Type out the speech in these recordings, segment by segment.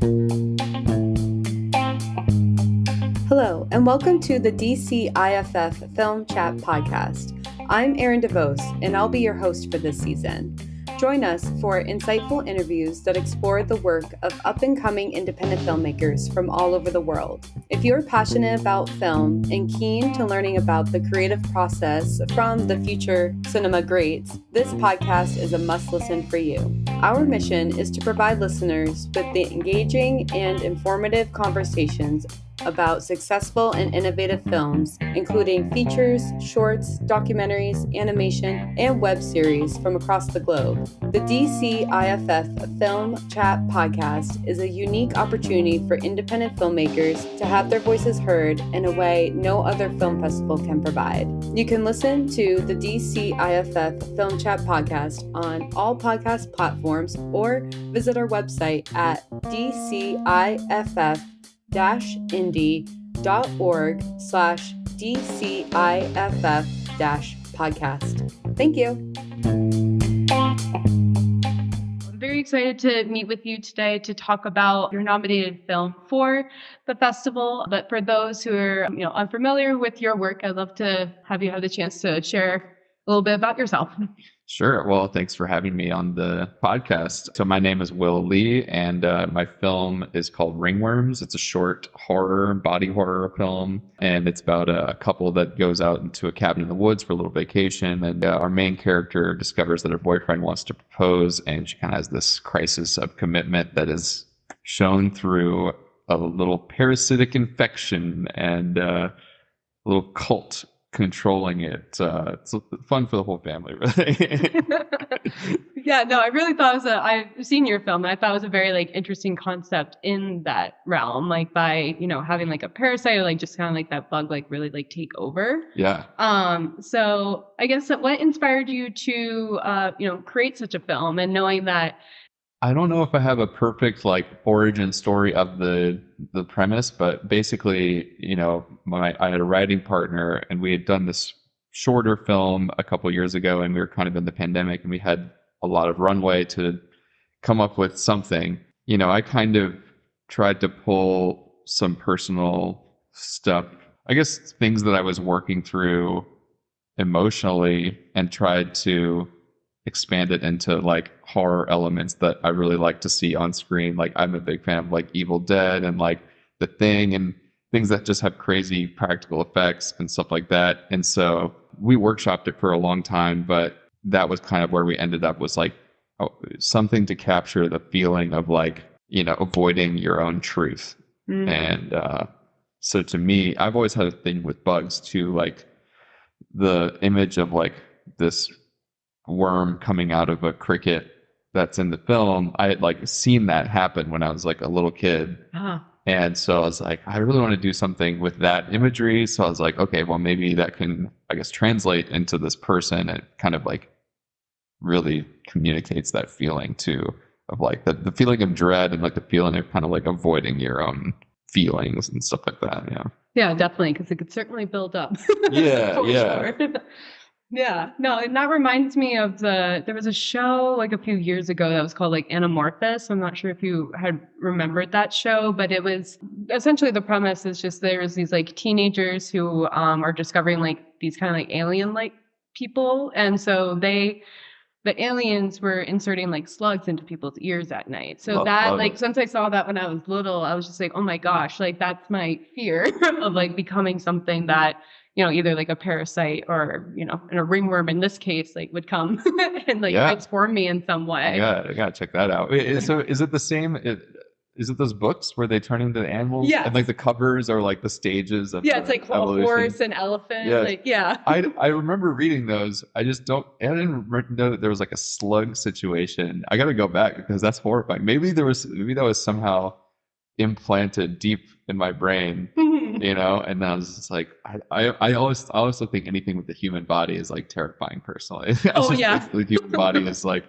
Hello, and welcome to the DCIFF Film Chat Podcast. I'm Erin Devost, and I'll be your host for this season. Join us for insightful interviews that explore the work of up-and-coming independent filmmakers from all over the world. If you're passionate about film and keen to learning about the creative process from the future cinema greats, this podcast is a must-listen for you. Our mission is to provide listeners with the engaging and informative conversations about successful and innovative films, including features, shorts, documentaries, animation, and web series from across the globe. The DCIFF Film Chat Podcast is a unique opportunity for independent filmmakers to have their voices heard in a way no other film festival can provide. You can listen to the DCIFF Film Chat Podcast on all podcast platforms or visit our website at DCIFF-indie.org/DCIFF-podcast. Thank you. I'm very excited to meet with you today to talk about your nominated film for the festival. But for those who are unfamiliar with your work, I'd love to have you have the chance to share a little bit about yourself. Sure. Well, thanks for having me on the podcast. So my name is Will Lee, and my film is called Ringworms. It's a short horror, body horror film, and it's about a couple that goes out into a cabin in the woods for a little vacation, and our main character discovers that her boyfriend wants to propose, and she kind of has this crisis of commitment that is shown through a little parasitic infection and a little cult controlling it. It's fun for the whole family, really. Yeah, no, I really thought I've seen your film, and I thought it was a very interesting concept in that realm, by having a parasite or just kind of that bug really take over. Yeah. So I guess what inspired you to create such a film, and knowing that I don't know if I have a perfect origin story of the premise, but basically, I had a writing partner, and we had done this shorter film a couple years ago, and we were kind of in the pandemic, and we had a lot of runway to come up with something. I kind of tried to pull some personal stuff, I guess things that I was working through emotionally, and tried to expand it into horror elements that I really like to see on screen. I'm a big fan of Evil Dead and The Thing and things that just have crazy practical effects and stuff like that. And so we workshopped it for a long time, but that was kind of where we ended up, was something to capture the feeling of avoiding your own truth. Mm-hmm. And so to me, I've always had a thing with bugs too, the image of this worm coming out of a cricket that's in the film. I had seen that happen when I was a little kid. Uh-huh. And so I was I really want to do something with that imagery. So I was okay, well, maybe that can, I guess, translate into this person, and kind of really communicates that feeling too, of the feeling of dread, and the feeling of kind of avoiding your own feelings and stuff like that. Yeah. Yeah, definitely. Because it could certainly build up. Yeah. Yeah. Sure. Yeah, no, and that reminds me of there was a show a few years ago that was called Anamorphous. I'm not sure if you had remembered that show, but it was essentially, the premise is just there's these teenagers who are discovering these kind of alien people, and so the aliens were inserting slugs into people's ears at night. So since I saw that when I was little, I was just oh my gosh, that's my fear of becoming something that either a parasite or, and a ringworm in this case, would come and transform me in some way. Yeah, I gotta check that out. So is it the same? Is it those books where they turn into animals? Yeah. And the covers are the stages of it's a horse and elephant. Yes. I remember reading those. I didn't know that there was a slug situation. I gotta go back because that's horrifying. Maybe that was somehow implanted deep in my brain, and I was just I also think anything with the human body is terrifying personally. The human body is a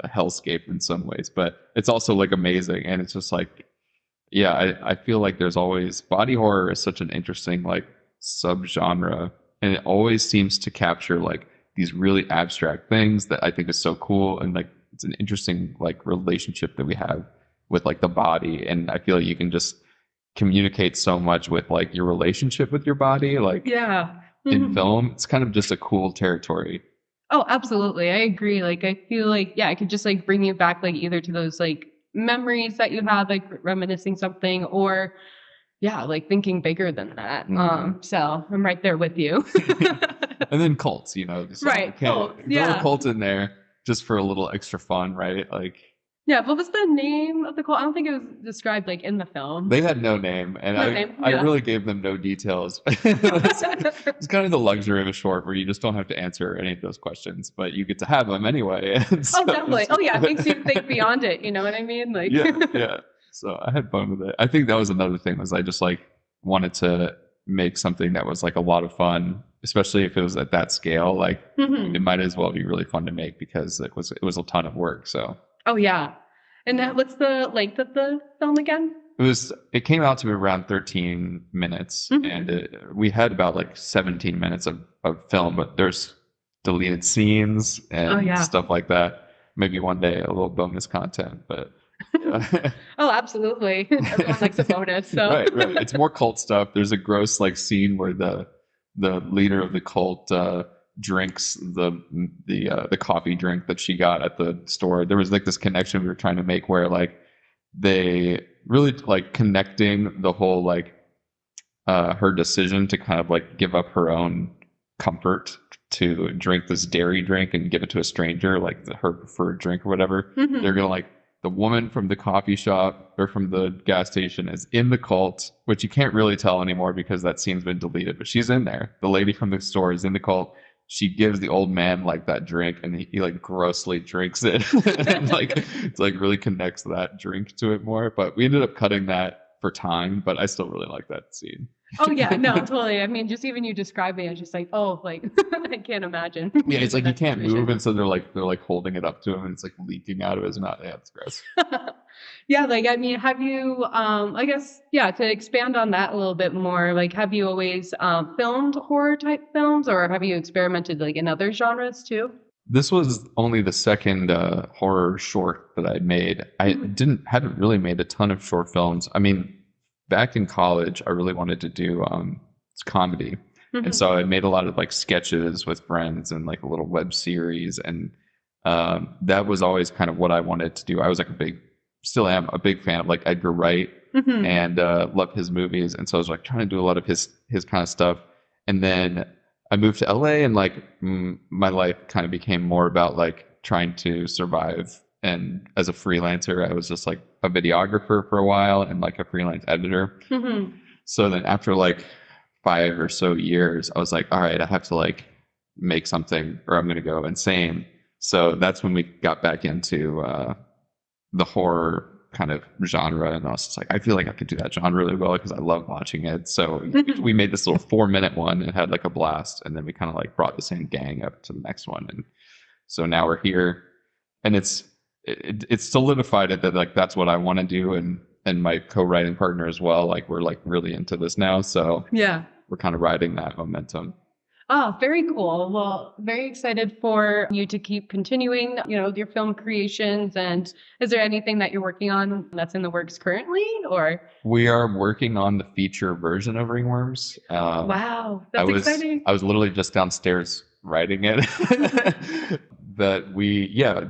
hellscape in some ways, but it's also amazing, and it's just I feel there's always, body horror is such an interesting subgenre, and it always seems to capture these really abstract things that I think is so cool, and it's an interesting relationship that we have with like the body. And I feel like you can just communicate so much with like your relationship with your body. Like Yeah. in film, it's kind of just a cool territory. Oh, absolutely. I agree. Like, I feel like, yeah, I could just like bring you back, like either to those like memories that you have, like reminiscing something, or yeah, like thinking bigger than that. So I'm right there with you. And then cults, you know, just Right. like, okay, throw Yeah. a cult in there just for a little extra fun, right? Like, Yeah. What was the name of the cult? I don't think it was described like in the film. they had no name, and No name, I yeah. really gave them no details. It's kind of the luxury of a short where you just don't have to answer any of those questions, but you get to have them anyway. Oh, definitely. Oh, yeah. It makes you think beyond it. You know what I mean? Like, yeah. So I had fun with it. I think that was another thing, was I just like wanted to make something that was like a lot of fun, especially if it was at that scale. Like it might as well be really fun to make because it was a ton of work. So. Oh, yeah. And what's the length of the film again? It came out to be around 13 minutes, and we had about like 17 minutes of film, but there's deleted scenes and stuff like that. Maybe one day a little bonus content, but oh, absolutely. Everyone likes a bonus. So right. It's more cult stuff. There's a gross like scene where the leader of the cult drinks the coffee drink that she got at the store. There was like this connection we were trying to make where like they really like connecting the whole like her decision to kind of like give up her own comfort to drink this dairy drink and give it to a stranger, like her preferred drink or whatever. They're gonna like, the woman from the coffee shop or from the gas station is in the cult, which you can't really tell anymore because that scene's been deleted, but she's in there. The lady from the store is in the cult. She gives the old man like that drink, and he like grossly drinks it. And like it's like really connects that drink to it more. But we ended up cutting that for time, but I still really like that scene. Oh yeah, no, totally. I mean, just even you describing it, it's just like, oh, like I can't imagine. Yeah, it's like he can't move, and so they're like holding it up to him, and it's like leaking out of his mouth. Yeah, it's gross. Yeah, like I mean, have you I guess, yeah, to expand on that a little bit more, like have you always filmed horror type films, or have you experimented like in other genres too? This was only the second horror short that I made. I hadn't really made a ton of short films. I mean, back in college, I really wanted to do comedy. And so I made a lot of like sketches with friends and like a little web series. And that was always kind of what I wanted to do. I was like still am a big fan of like Edgar Wright and loved his movies. And so I was like trying to do a lot of his kind of stuff. And then I moved to LA, and like my life kind of became more about like trying to survive. And as a freelancer, I was just like a videographer for a while and like a freelance editor. So then after like 5 or so years, I was like, all right, I have to like make something or I'm going to go insane. So that's when we got back into the horror kind of genre. And I was just like, I feel like I could do that genre really well because I love watching it. So we made this little 4-minute one and had like a blast. And then we kind of like brought the same gang up to the next one. And so now we're here, and it's solidified it that like that's what I want to do, and my co-writing partner as well. Like we're like really into this now, so yeah, we're kind of riding that momentum. Oh, very cool. Well, very excited for you to keep continuing, your film creations. And is there anything that you're working on that's in the works currently, or? We are working on the feature version of Ringworms. Wow, that's exciting. I was literally just downstairs writing it. But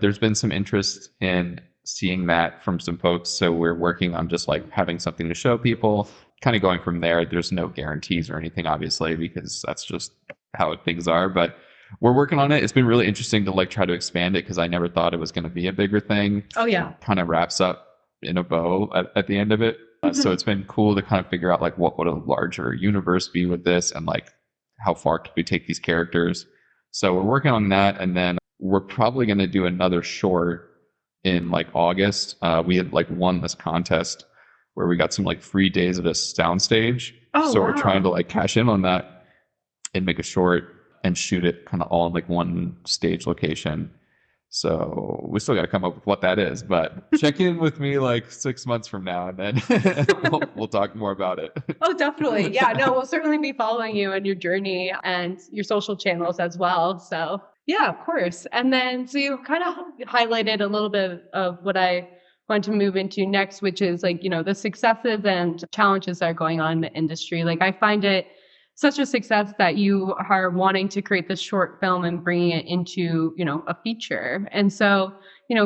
there's been some interest in seeing that from some folks. So we're working on just like having something to show people, kind of going from there. There's no guarantees or anything, obviously, because that's just how things are. But we're working on it. It's been really interesting to like try to expand it because I never thought it was going to be a bigger thing. Oh, yeah. Kind of wraps up in a bow at the end of it. So it's been cool to kind of figure out like what would a larger universe be with this, and like how far could we take these characters. So we're working on that, and then we're probably going to do another short in like August. We had like won this contest where we got some like free days at a soundstage. So we're trying to like cash in on that and make a short and shoot it kind of all in like one stage location. So we still got to come up with what that is, but check in with me like 6 months from now, and then we'll talk more about it. Oh, definitely. Yeah, no, we'll certainly be following you and your journey and your social channels as well. So yeah, of course. And then, so you kind of highlighted a little bit of what I want to move into next, which is like, the successes and challenges that are going on in the industry. Like I find it such a success that you are wanting to create this short film and bringing it into, a feature. And so,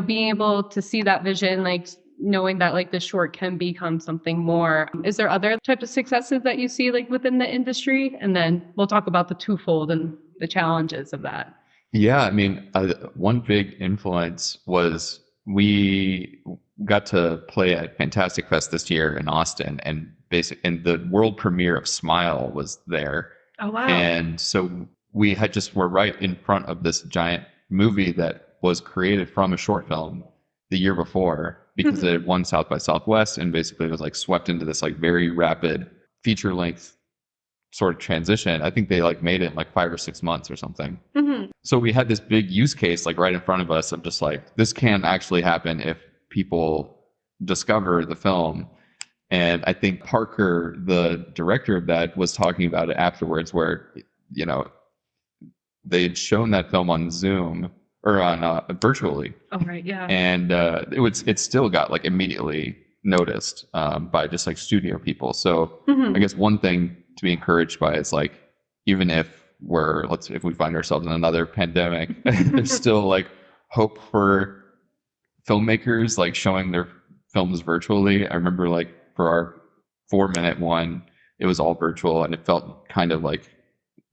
being able to see that vision, like knowing that like the short can become something more. Is there other types of successes that you see like within the industry? And then we'll talk about the twofold and the challenges of that. Yeah, I mean, one big influence was we got to play at Fantastic Fest this year in Austin, and the world premiere of Smile was there. Oh wow! And so we were right in front of this giant movie that was created from a short film the year before, because it had won South by Southwest, and basically was like swept into this like very rapid feature length sort of transition. I think they like made it in like 5 or 6 months or something. So we had this big use case like right in front of us of just like, this can actually happen if people discover the film. And I think Parker, the director of that, was talking about it afterwards, where, they had shown that film on Zoom or on virtually. Oh, right. Yeah. And it still got like immediately noticed by just like studio people. So I guess one thing to be encouraged by is like, even if if we find ourselves in another pandemic, there's still like hope for filmmakers like showing their films virtually. I remember like for our 4-minute one, it was all virtual, and it felt kind of like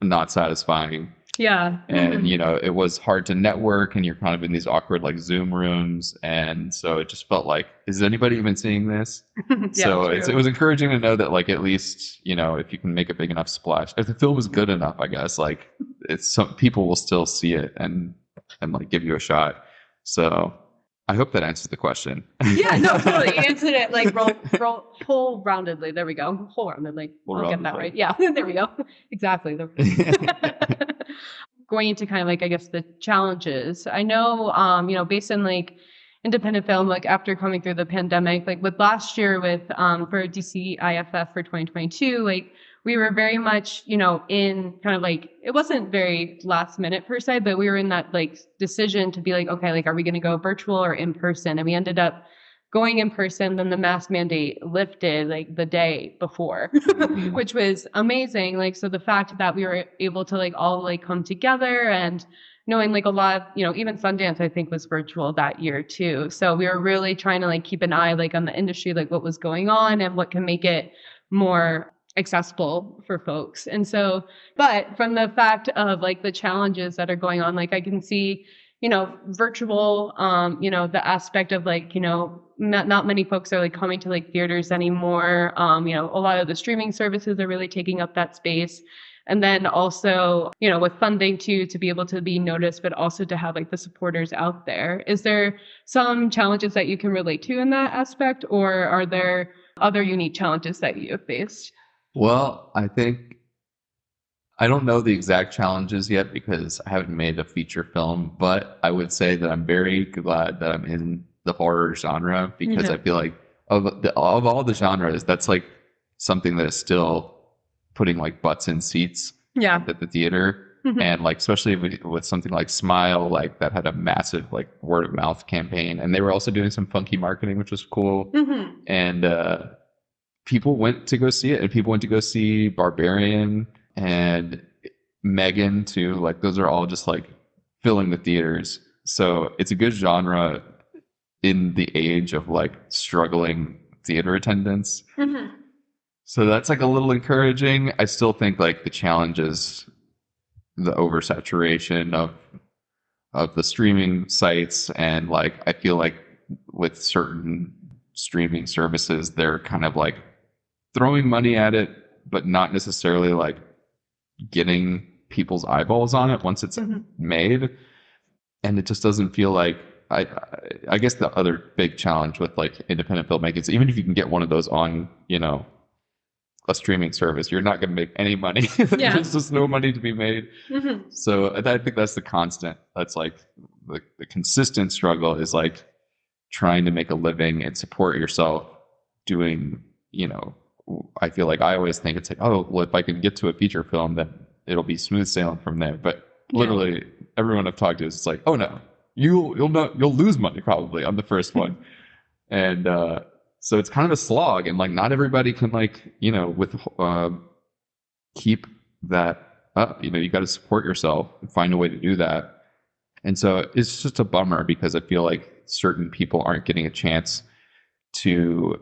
not satisfying. Yeah. And, it was hard to network, and you're kind of in these awkward like Zoom rooms. And so it just felt like, is anybody even seeing this? Yeah, so it was encouraging to know that like, at least, if you can make a big enough splash, if the film is good enough, I guess, like some people will still see it and like give you a shot. So I hope that answers the question. Yeah, no, totally. You answered it like whole roundedly. There we go. Whole roundedly. I'll get that right. Yeah, there we go. Exactly. Going into kind of like, I guess, the challenges. I know, based on like independent film, like after coming through the pandemic, like with last year for DCIFF for 2022, like we were very much, in kind of like, it wasn't very last minute per se, but we were in that like decision to be like, okay, like, are we going to go virtual or in person? And we ended up going in person. Then the mask mandate lifted like the day before, which was amazing. Like, so the fact that we were able to like all like come together, and knowing like a lot of, even Sundance, I think, was virtual that year too. So we were really trying to like keep an eye like on the industry, like what was going on and what can make it more accessible for folks. And so, but from the fact of like the challenges that are going on, like I can see, virtual, the aspect of like, not many folks are like coming to like theaters anymore. A lot of the streaming services are really taking up that space. And then also, with funding to be able to be noticed, but also to have like the supporters out there. Is there some challenges that you can relate to in that aspect, or are there other unique challenges that you have faced? Well, I don't know the exact challenges yet because I haven't made a feature film, but I would say that I'm very glad that I'm in the horror genre, because I feel like of all the genres, that's like something that is still putting like butts in seats at the theater. And like, especially with something like Smile, like that had a massive like word of mouth campaign, and they were also doing some funky marketing, which was cool. And people went to go see it, and people went to go see Barbarian and Megan too. Like those are all just like filling the theaters. So it's a good genre in the age of like struggling theater attendance. So that's like a little encouraging. I still think like the challenge is the oversaturation of the streaming sites, and like I feel like with certain streaming services, they're kind of like throwing money at it, but not necessarily like getting people's eyeballs on it once it's made. And it just doesn't feel like, I guess the other big challenge with like independent filmmaking is, even if you can get one of those on, a streaming service, you're not going to make any money. There's just no money to be made. So I think that's the constant. That's like the consistent struggle is like trying to make a living and support yourself doing, I feel like I always think it's like, oh, well, if I can get to a feature film, then it'll be smooth sailing from there. But literally everyone I've talked to is like, oh no, you'll lose money probably on the first one. And so it's kind of a slog, and like not everybody can like, you know, with keep that up. You know, you got to support yourself and find a way to do that. And so it's just a bummer because I feel like certain people aren't getting a chance to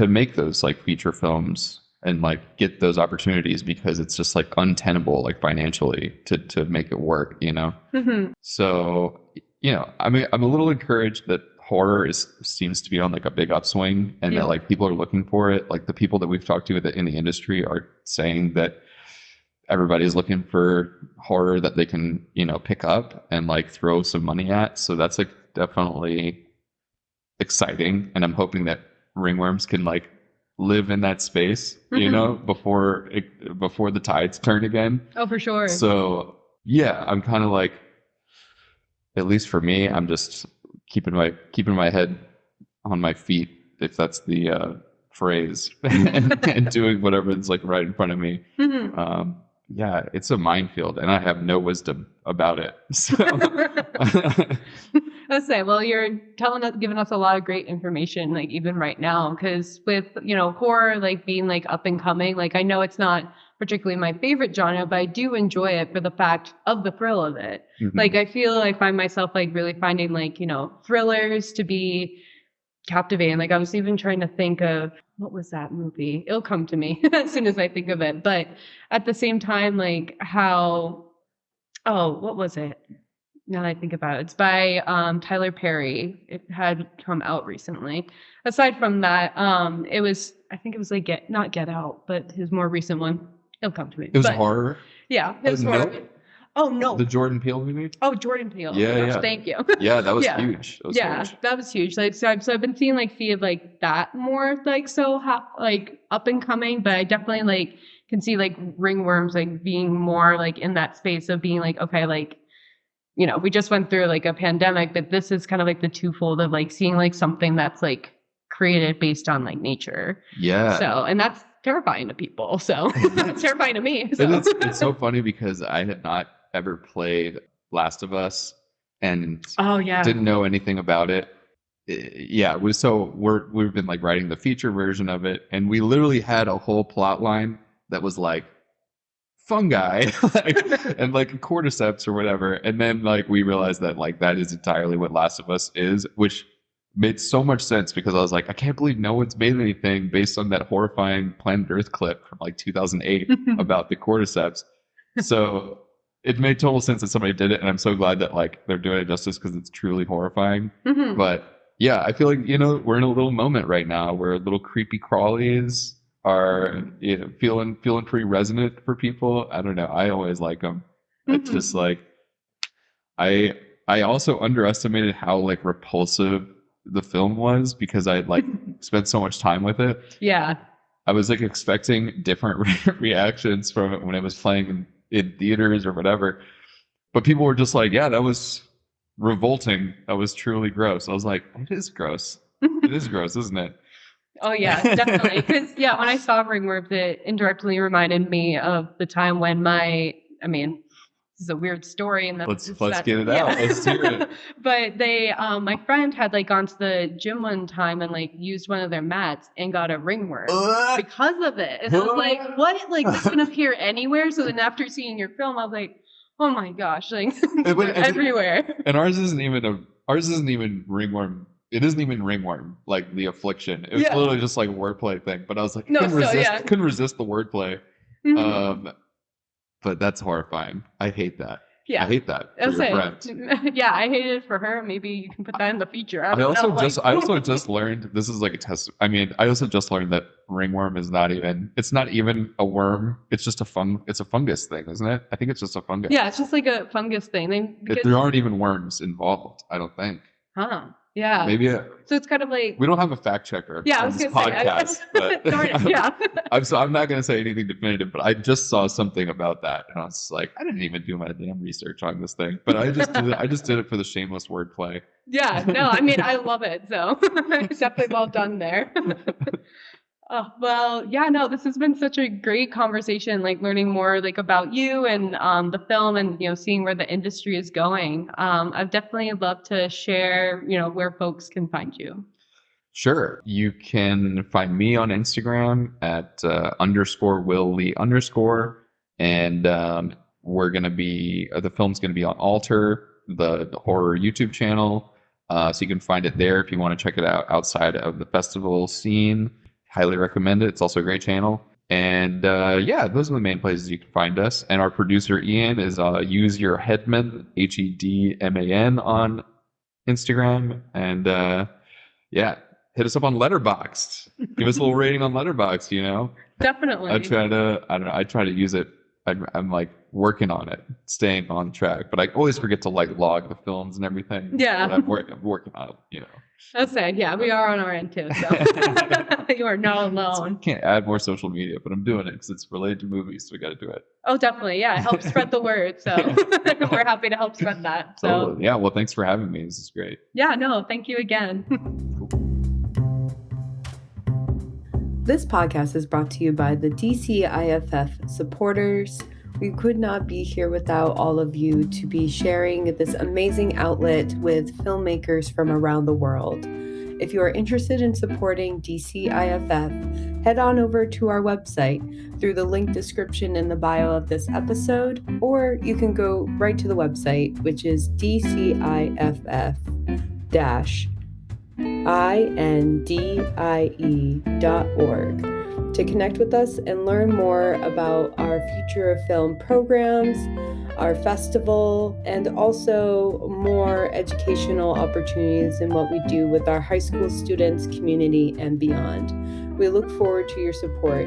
make those like feature films and like get those opportunities because it's just like untenable like financially to make it work, you know. So, you know, I mean, I'm a little encouraged that horror seems to be on like a big upswing, and that like people are looking for it. Like the people that we've talked to in the industry are saying that everybody's looking for horror that they can, you know, pick up and like throw some money at. So that's like definitely exciting, and I'm hoping that Ringworms can like live in that space, you know, before the tides turn again. Oh, for sure. So yeah, I'm kind of like, at least for me, I'm just keeping my head on my feet, if that's the phrase, and doing whatever is like right in front of me. Yeah, it's a minefield, and I have no wisdom about it. So. Let's say, well, you're giving us a lot of great information, like even right now, because with, you know, horror like being like up and coming, like I know it's not particularly my favorite genre, but I do enjoy it for the fact of the thrill of it. Like I feel I find myself like really finding like, you know, thrillers to be captivating. Like I was even trying to think of, what was that movie? It'll come to me as soon as I think of it. But at the same time, like what was it? Now that I think about it, it's by Tyler Perry. It had come out recently. Aside from that, I think it was like not Get Out, but his more recent one. It'll come to me. It was horror? Yeah. It was horror. Nope. Oh, no. The Jordan Peele movie? Oh, Jordan Peele. Yeah, Gosh, yeah. Thank you. Yeah, that was huge. That was huge. That was huge. Like, so I've been seeing like feed like that more like like up and coming, but I definitely like can see like Ringworms like being more like in that space of being like, okay, like, you know, we just went through like a pandemic, but this is kind of like the twofold of like seeing like something that's like created based on like nature. Yeah. So, and that's terrifying to people. So it's terrifying to me. So. It's so funny because I had not ever played Last of Us and didn't know anything about it. Yeah, it was so we've been like writing the feature version of it, and we literally had a whole plot line that was like fungi and like cordyceps or whatever, and then like we realized that like that is entirely what Last of Us is, which made so much sense because I was like, I can't believe no one's made anything based on that horrifying Planet Earth clip from like 2008 about the cordyceps. So it made total sense that somebody did it, and I'm so glad that like they're doing it justice because it's truly horrifying. But yeah, I feel like, you know, we're in a little moment right now where little creepy crawlies are, you know, feeling pretty resonant for people. I don't know. I always like them. It's just like I also underestimated how like repulsive the film was because I like spent so much time with it. Yeah. I was like expecting different reactions from it when it was playing in theaters or whatever. But people were just like, yeah, that was revolting. That was truly gross. I was like, it is gross. It is gross, isn't it? Oh yeah, definitely. Because when I saw Ringworms, it indirectly reminded me of the time when this is a weird story, and let's get it out. Let's hear it. But they, my friend had like gone to the gym one time and like used one of their mats and got a ringworm because of it. And I was like, what? Like this can appear anywhere. So then after seeing your film, I was like, oh my gosh, like everywhere. And ours isn't even ringworm. It isn't even ringworm, like the affliction. It was literally just like a wordplay thing. But I was like, couldn't resist the wordplay. But that's horrifying. I hate that. Yeah, I hate that. For your friend. Yeah, I hate it for her. Maybe you can put that in the feature. I also just learned, this is like a test. I mean, I also just learned that ringworm is not even a worm. It's just it's a fungus thing, isn't it? I think it's just a fungus. Yeah, it's just like a fungus thing. There aren't even worms involved, I don't think. Huh. Yeah. Maybe. So it's kind of like, we don't have a fact checker. Yeah, on this podcast. I'm not going to say anything definitive, but I just saw something about that, and I was like, I didn't even do my damn research on this thing, but I just did it. I just did it for the shameless wordplay. Yeah. No, I mean, I love it. So it's definitely well done there. Oh, well, yeah, no, this has been such a great conversation, like learning more like about you and the film and, seeing where the industry is going. I'd definitely love to share, where folks can find you. Sure. You can find me on Instagram at _Will Lee_. And we're going to be, the film's going to be on Alter, the horror YouTube channel. So you can find it there if you want to check it out outside of the festival scene. Highly recommend it. It's also a great channel. And yeah, those are the main places you can find us. And our producer, Ian, is Use Your Headman, HEDMAN on Instagram. And yeah, hit us up on Letterboxd. Give us a little rating on Letterboxd, you know? Definitely. I don't know, I try to use it. I'm like working on it, staying on track, but I always forget to like log the films and everything. Yeah. But I'm working on it, you know. That's it. Yeah, we are on our end too. So you are not alone. Can't add more social media, but I'm doing it because it's related to movies, so we got to do it. Oh, definitely. Yeah, it helps spread the word. So we're happy to help spread that. So Totally. Yeah, well, thanks for having me. This is great. yeah, no, thank you again. This podcast is brought to you by the DCIFF supporters. We could not be here without all of you to be sharing this amazing outlet with filmmakers from around the world. If you are interested in supporting DCIFF, head on over to our website through the link description in the bio of this episode, or you can go right to the website, which is DCIFF-INDIE.org, to connect with us and learn more about our Future of Film programs, our festival, and also more educational opportunities in what we do with our high school students, community, and beyond. We look forward to your support.